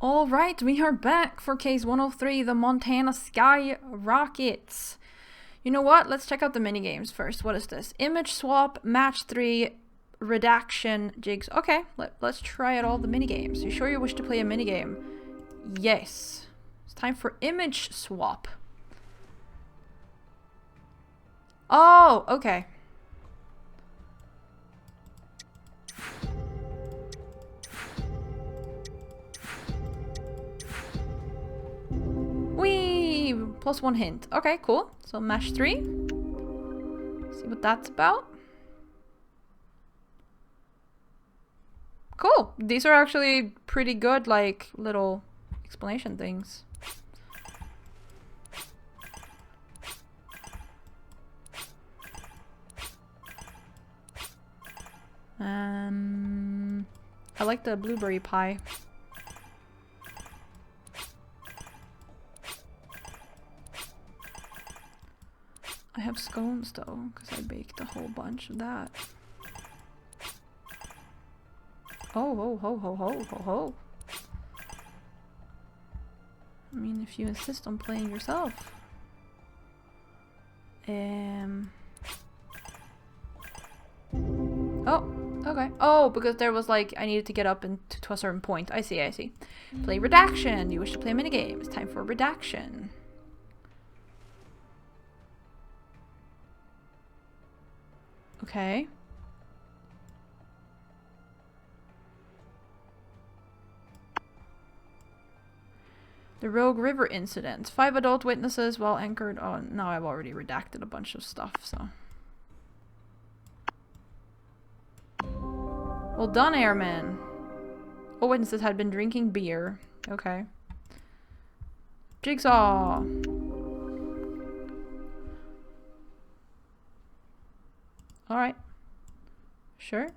Alright, we are back for case 103, the Montana Sky Rockets. You know what? Let's check out the minigames first. What is this? Image swap, match 3, redaction, jigs. Okay, let's try out all the minigames. You sure you wish to play a minigame? Yes. It's time for image swap. Oh, okay. Whee! Plus 1 hint. Okay, cool. So match 3. See what that's about. Cool. These are actually pretty good, like, little explanation things. I like the blueberry pie. I have scones though, because I baked a whole bunch of that. Oh, ho, ho, ho, ho, ho, ho. I mean, if you insist on playing yourself. Oh, okay. Oh, because there was like, I needed to get up to a certain point. I see, I see. Play redaction. You wish to play a minigame. It's time for redaction. Okay. The Rogue River incident. 5 adult witnesses while anchored. Oh, no, I've already redacted a bunch of stuff, so. Well done, airman. All witnesses had been drinking beer. Okay. Jigsaw. Alright. Sure.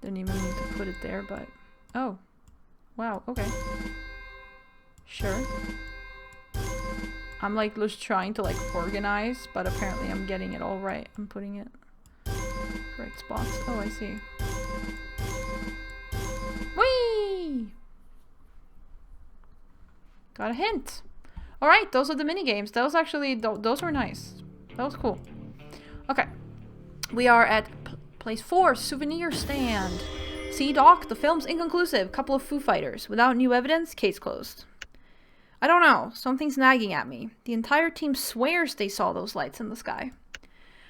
Didn't even need to put it there, but... Oh. Wow, okay. Sure. I'm like just trying to like organize, but apparently I'm getting it all right. I'm putting it correct spots. Oh, I see. Whee! Got a hint. All right, those are the mini games. Those actually, those were nice. That was cool. Okay, we are at place 4, Souvenir Stand. See, Doc, the film's inconclusive. Couple of Foo Fighters. Without new evidence, case closed. I don't know. Something's nagging at me. The entire team swears they saw those lights in the sky.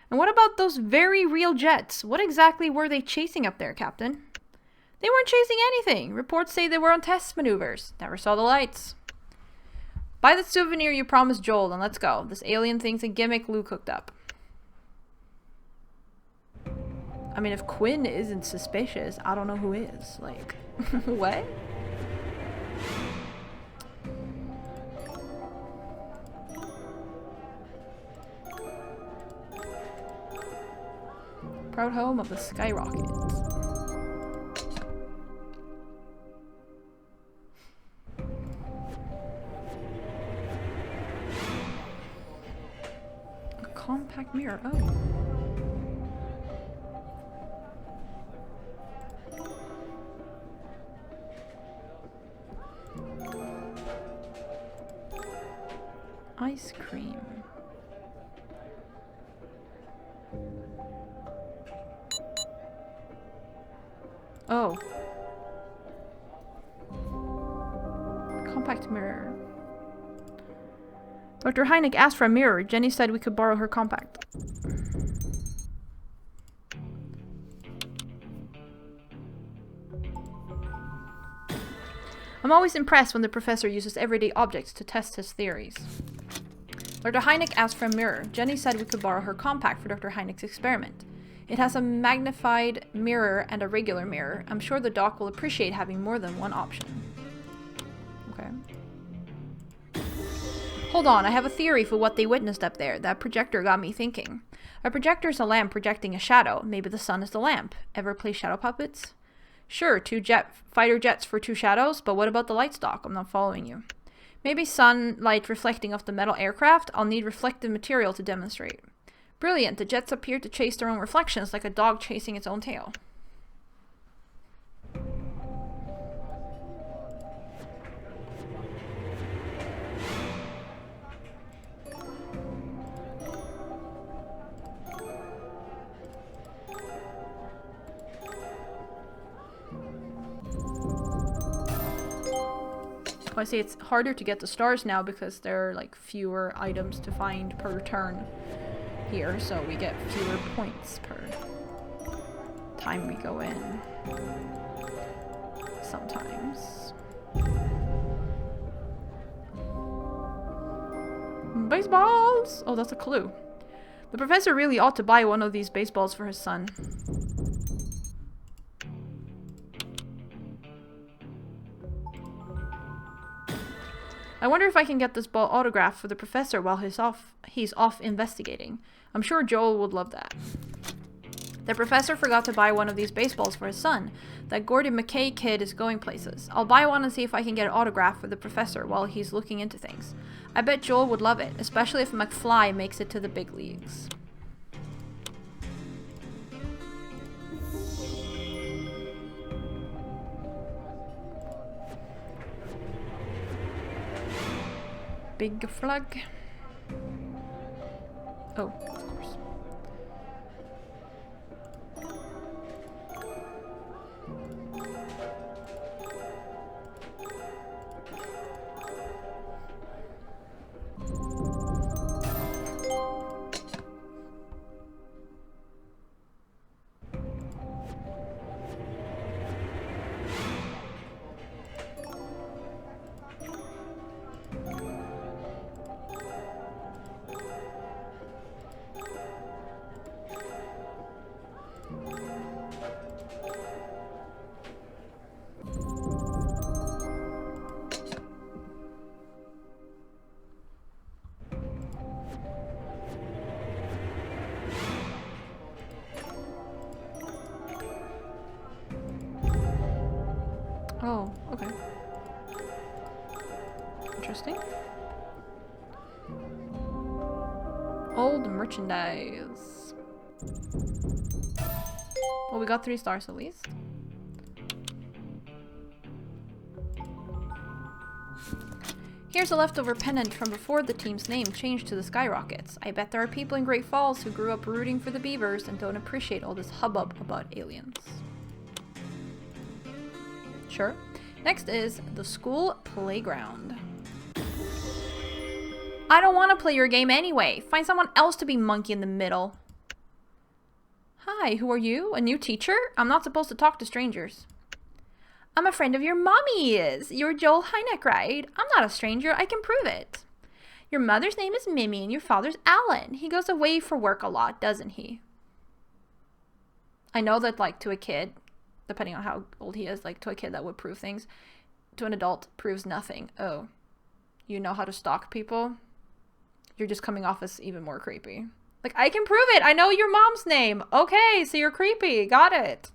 And what about those very real jets? What exactly were they chasing up there, Captain? They weren't chasing anything. Reports say they were on test maneuvers. Never saw the lights. Buy the souvenir you promised Joel and let's go. This alien thing's a gimmick Lou cooked up. I mean, if Quinn isn't suspicious, I don't know who is. Like, what? Proud home of the Skyrockets. A compact mirror. Oh. Ice cream. Oh. Compact mirror. Dr. Hynek asked for a mirror. Jenny said we could borrow her compact. I'm always impressed when the professor uses everyday objects to test his theories. Dr. Hynek asked for a mirror. Jenny said we could borrow her compact for Dr. Hynek's experiment. It has a magnified mirror and a regular mirror. I'm sure the doc will appreciate having more than one option. Okay. Hold on, I have a theory for what they witnessed up there. That projector got me thinking. A projector is a lamp projecting a shadow. Maybe the sun is the lamp. Ever play shadow puppets? Sure, 2 fighter jets for 2 shadows, but what about the lights, Doc? I'm not following you. Maybe sunlight reflecting off the metal aircraft. I'll need reflective material to demonstrate. Brilliant. The jets appear to chase their own reflections like a dog chasing its own tail. I see it's harder to get the stars now because there are like fewer items to find per turn here, so we get fewer points per time we go in. Sometimes. Baseballs! Oh, that's a clue. The professor really ought to buy one of these baseballs for his son. I wonder if I can get this ball autographed for the professor while he's off investigating. I'm sure Joel would love that. The professor forgot to buy one of these baseballs for his son. That Gordy McKay kid is going places. I'll buy one and see if I can get an autograph for the professor while he's looking into things. I bet Joel would love it, especially if McFly makes it to the big leagues. Big flag. Oh, of course. Oh, okay. Interesting. Old merchandise. Well, we got 3 stars at least. Here's a leftover pennant from before the team's name changed to the Skyrockets. I bet there are people in Great Falls who grew up rooting for the Beavers and don't appreciate all this hubbub about aliens. Sure. Next is the school playground. I don't want to play your game anyway. Find someone else to be monkey in the middle. Hi, who are you? A new teacher? I'm not supposed to talk to strangers. I'm a friend of your mommy is. You're Joel Hynek, right? I'm not a stranger. I can prove it. Your mother's name is Mimi and your father's Alan. He goes away for work a lot, doesn't he? I know that, like, to a kid, depending on how old he is, like, to a kid that would prove things. To an adult, proves nothing. Oh, you know how to stalk people? You're just coming off as even more creepy. Like, I can prove it! I know your mom's name! Okay, so you're creepy. Got it.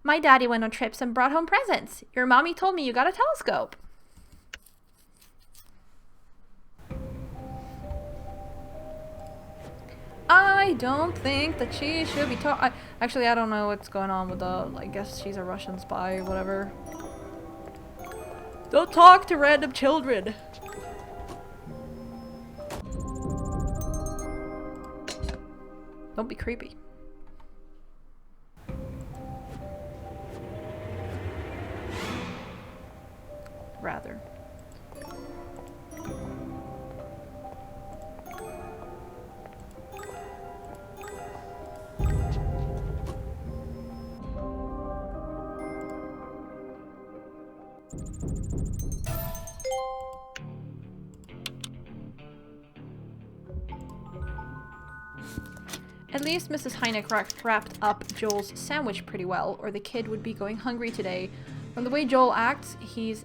My daddy went on trips and brought home presents. Your mommy told me you got a telescope. I don't think that she should be taught. Actually, I don't know what's going on with the. I guess she's a Russian spy, whatever. Don't talk to random children. Don't be creepy. Rather. At least Mrs. Hynek wrapped up Joel's sandwich pretty well, or the kid would be going hungry today. From the way Joel acts, he's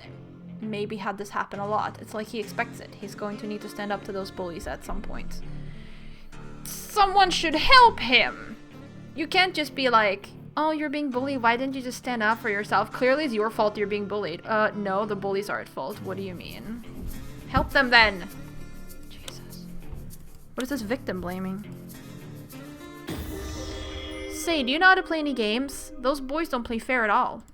maybe had this happen a lot. It's like he expects it. He's going to need to stand up to those bullies at some point. Someone should help him! You can't just be like, oh, you're being bullied, why didn't you just stand up for yourself? Clearly it's your fault you're being bullied. No, the bullies are at fault. What do you mean? Help them then. Jesus. What is this victim blaming? Say, do you know how to play any games? Those boys don't play fair at all.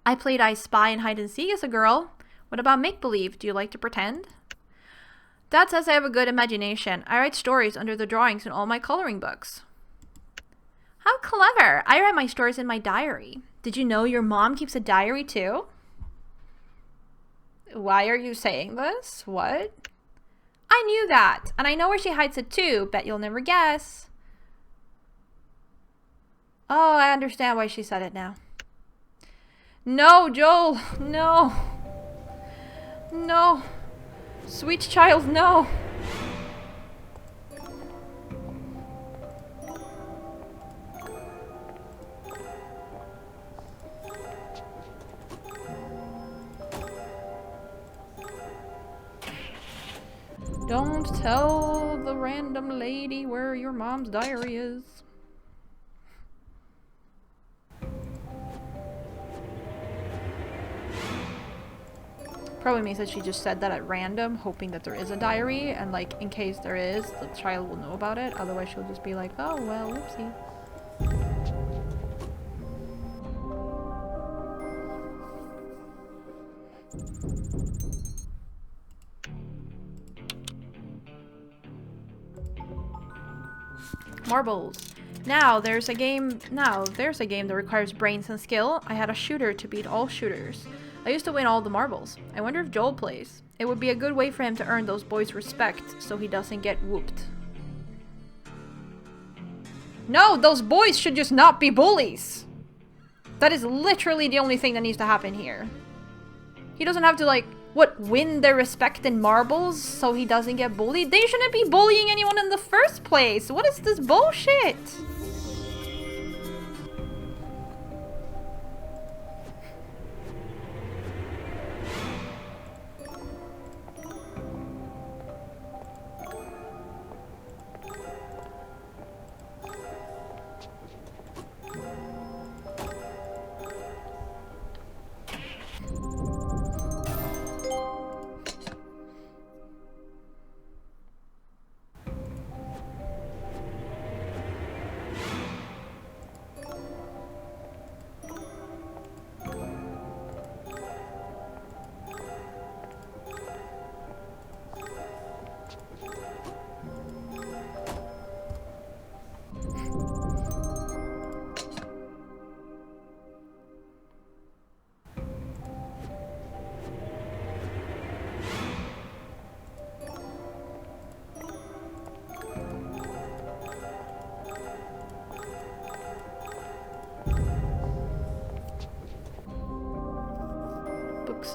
I played I Spy and Hide and Seek as a girl. What about make-believe? Do you like to pretend? Dad says I have a good imagination. I write stories under the drawings in all my coloring books. How clever! I write my stories in my diary. Did you know your mom keeps a diary too? Why are you saying this? What? I knew that, and I know where she hides it too. Bet you'll never guess. Oh, I understand why she said it now. No, Joel! No! No! Sweet child, no! Don't tell the random lady where your mom's diary is. Probably means that she just said that at random, hoping that there is a diary, and like, in case there is, the child will know about it. Otherwise, she'll just be like, oh, well, whoopsie. Marbles. Now there's a game that requires brains and skill. I had a shooter to beat all shooters. I used to win all the marbles. I wonder if Joel plays. It would be a good way for him to earn those boys' respect so he doesn't get whooped. No, those boys should just not be bullies. That is literally the only thing that needs to happen here. He doesn't have to, like, what, win their respect in marbles so he doesn't get bullied? They shouldn't be bullying anyone in the first place. What is this bullshit?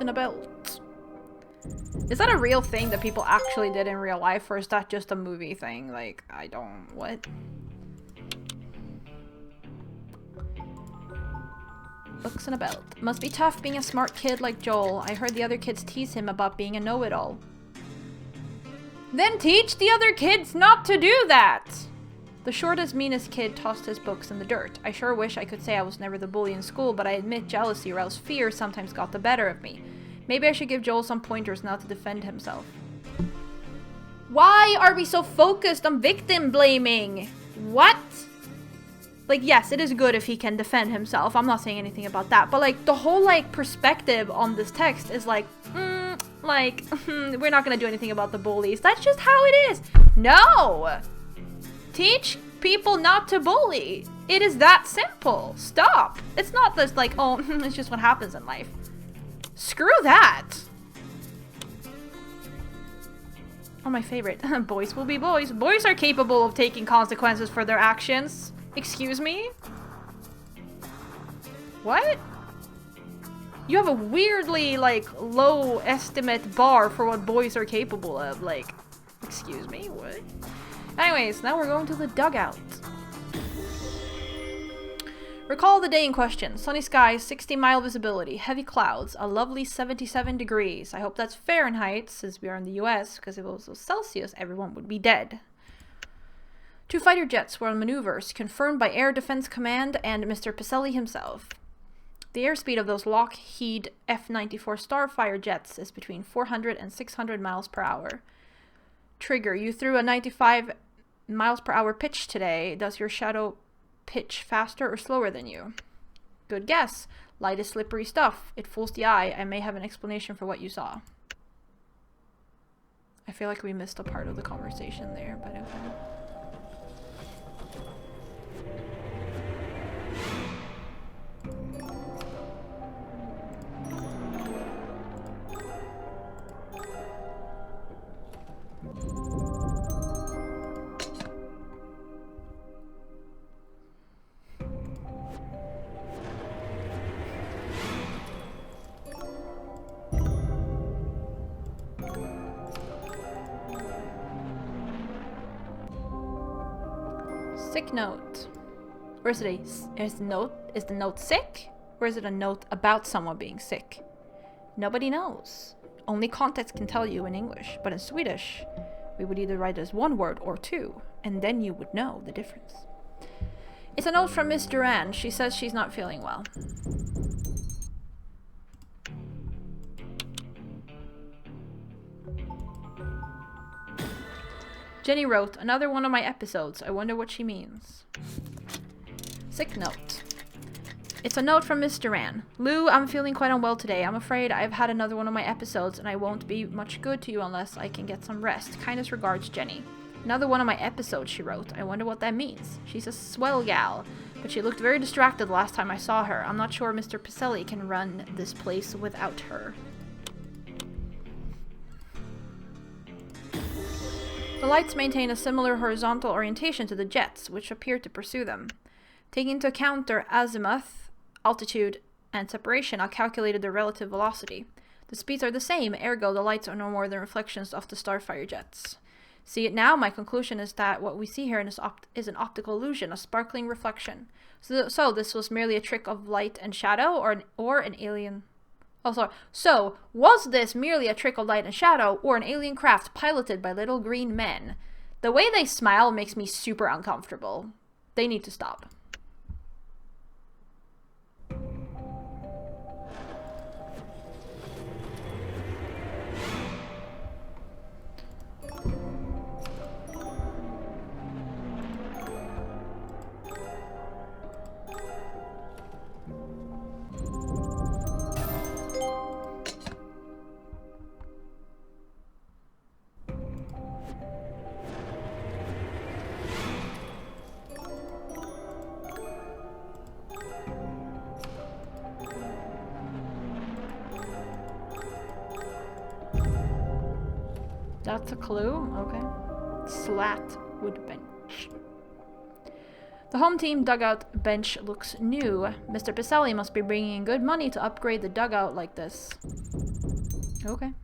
In a belt. Is that a real thing that people actually did in real life, or is that just a movie thing? Like, I don't... what? Books and a belt. Must be tough being a smart kid like Joel. I heard the other kids tease him about being a know-it-all. Then teach the other kids not to do that! The shortest, meanest kid tossed his books in the dirt. I sure wish I could say I was never the bully in school, but I admit jealousy or else fear sometimes got the better of me. Maybe I should give Joel some pointers now to defend himself. Why are we so focused on victim blaming? What? Like, yes, it is good if he can defend himself. I'm not saying anything about that. But, like, the whole, like, perspective on this text is like, we're not gonna do anything about the bullies. That's just how it is. No! Teach people not to bully. It is that simple. Stop. It's not this like, oh, it's just what happens in life. Screw that. Oh, my favorite. Boys will be boys. Boys are capable of taking consequences for their actions. Excuse me? What? You have a weirdly, like, low estimate bar for what boys are capable of. Like, excuse me? What? Anyways, now we're going to the dugout. Recall the day in question. Sunny skies, 60-mile visibility, heavy clouds, a lovely 77 degrees. I hope that's Fahrenheit, since we are in the US, because if it was Celsius, everyone would be dead. 2 fighter jets were on maneuvers, confirmed by Air Defense Command and Mr. Pacelli himself. The airspeed of those Lockheed F-94 Starfire jets is between 400 and 600 miles per hour. Trigger, you threw a 95 miles per hour pitch today. Does your shadow pitch faster or slower than you? Good guess. Light is slippery stuff. It fools the eye. I may have an explanation for what you saw. I feel like we missed a part of the conversation there, but okay. Sick note. Or is it is the note sick? Or is it a note about someone being sick? Nobody knows. Only context can tell you in English, but in Swedish, we would either write it as one word or two, and then you would know the difference. It's a note from Miss Duran. She says she's not feeling well. Jenny wrote, another one of my episodes. I wonder what she means. Sick note. It's a note from Miss Duran. Lou, I'm feeling quite unwell today. I'm afraid I've had another one of my episodes and I won't be much good to you unless I can get some rest. Kindest regards, Jenny. Another one of my episodes, she wrote. I wonder what that means. She's a swell gal, but she looked very distracted the last time I saw her. I'm not sure Mr. Pacelli can run this place without her. The lights maintain a similar horizontal orientation to the jets, which appear to pursue them. Taking into account their azimuth, altitude, and separation, I calculated their relative velocity. The speeds are the same, ergo the lights are no more than reflections of the Starfire jets. See it now? My conclusion is that what we see here is an optical illusion, a sparkling reflection. So this was merely a trick of light and shadow, or an alien... Oh, sorry. So, was this merely a trick of light and shadow, or an alien craft piloted by little green men? The way they smile makes me super uncomfortable. They need to stop. That's a clue? Okay. Slat wood bench. The home team dugout bench looks new. Mr. Pacelli must be bringing in good money to upgrade the dugout like this. Okay.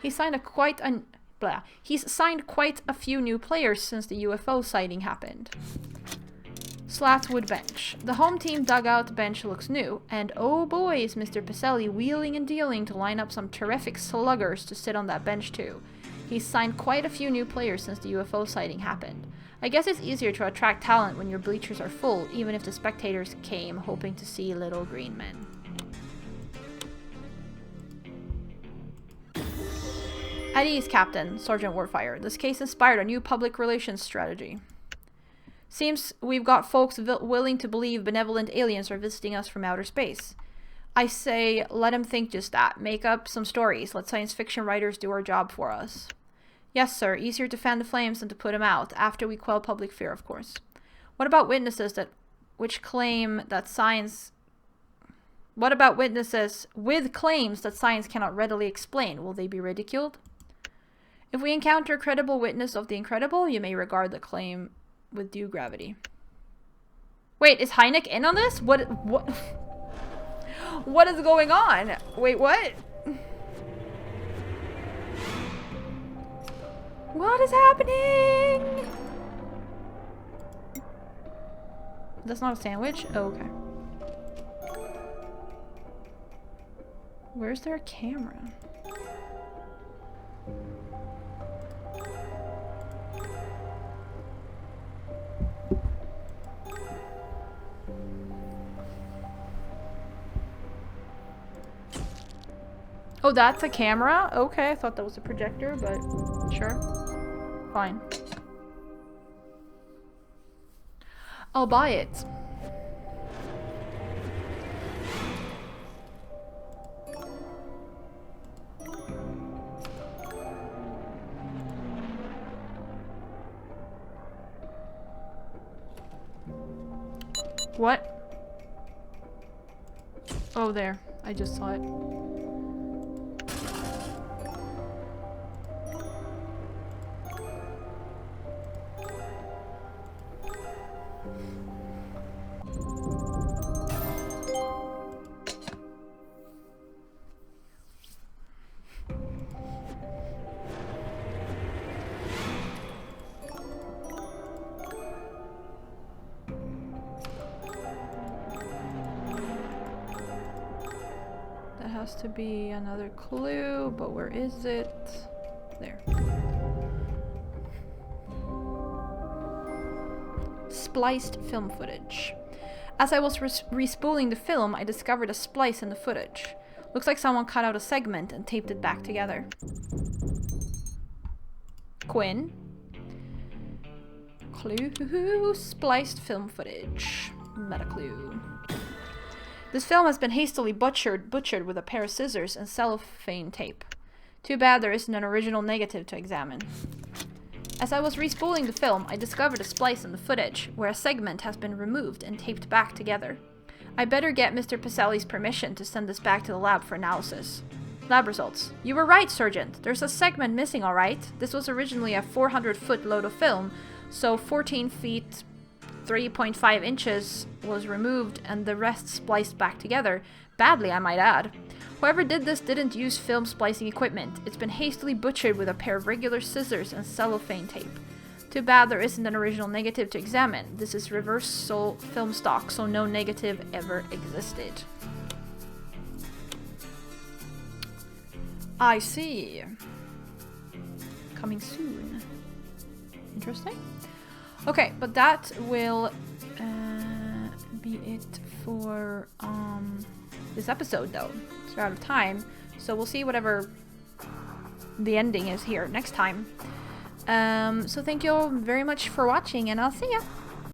He's signed quite a few new players since the UFO sighting happened. Slatwood bench. The home team dugout bench looks new, and oh boy is Mr. Pacelli wheeling and dealing to line up some terrific sluggers to sit on that bench too. He's signed quite a few new players since the UFO sighting happened. I guess it's easier to attract talent when your bleachers are full, even if the spectators came hoping to see little green men. At ease, Captain, Sergeant Wardfire. This case inspired a new public relations strategy. Seems we've got folks willing to believe benevolent aliens are visiting us from outer space. I say, let them think just that. Make up some stories. Let science fiction writers do our job for us. Yes, sir. Easier to fan the flames than to put them out. After we quell public fear, of course. What about witnesses with claims that science cannot readily explain? Will they be ridiculed? If we encounter a credible witness of the incredible, you may regard the claim with due gravity. Wait, is Hynek in on this? What what is going on? Wait, what? What is happening? That's not a sandwich? Oh, okay. Where's their camera? Oh, that's a camera? Okay, I thought that was a projector, but sure. Fine. I'll buy it. What? Oh, there. I just saw it. Has to be another clue, but where is it? There. Spliced film footage. As I was respooling the film, I discovered a splice in the footage. Looks like someone cut out a segment and taped it back together. Quinn. Clue. Spliced film footage. Meta clue. This film has been hastily butchered with a pair of scissors and cellophane tape. Too bad there isn't an original negative to examine. As I was respooling the film, I discovered a splice in the footage, where a segment has been removed and taped back together. I better get Mr. Pacelli's permission to send this back to the lab for analysis. Lab results. You were right, Sergeant. There's a segment missing, alright. This was originally a 400-foot load of film, so 14 feet 3.5 inches was removed and the rest spliced back together. Badly, I might add. Whoever did this didn't use film splicing equipment. It's been hastily butchered with a pair of regular scissors and cellophane tape. Too bad there isn't an original negative to examine. This is reversal film stock, so no negative ever existed. I see. Coming soon. Interesting. Okay, but that will be it for this episode, though. So we're out of time, so we'll see whatever the ending is here next time. So thank you all very much for watching, and I'll see ya!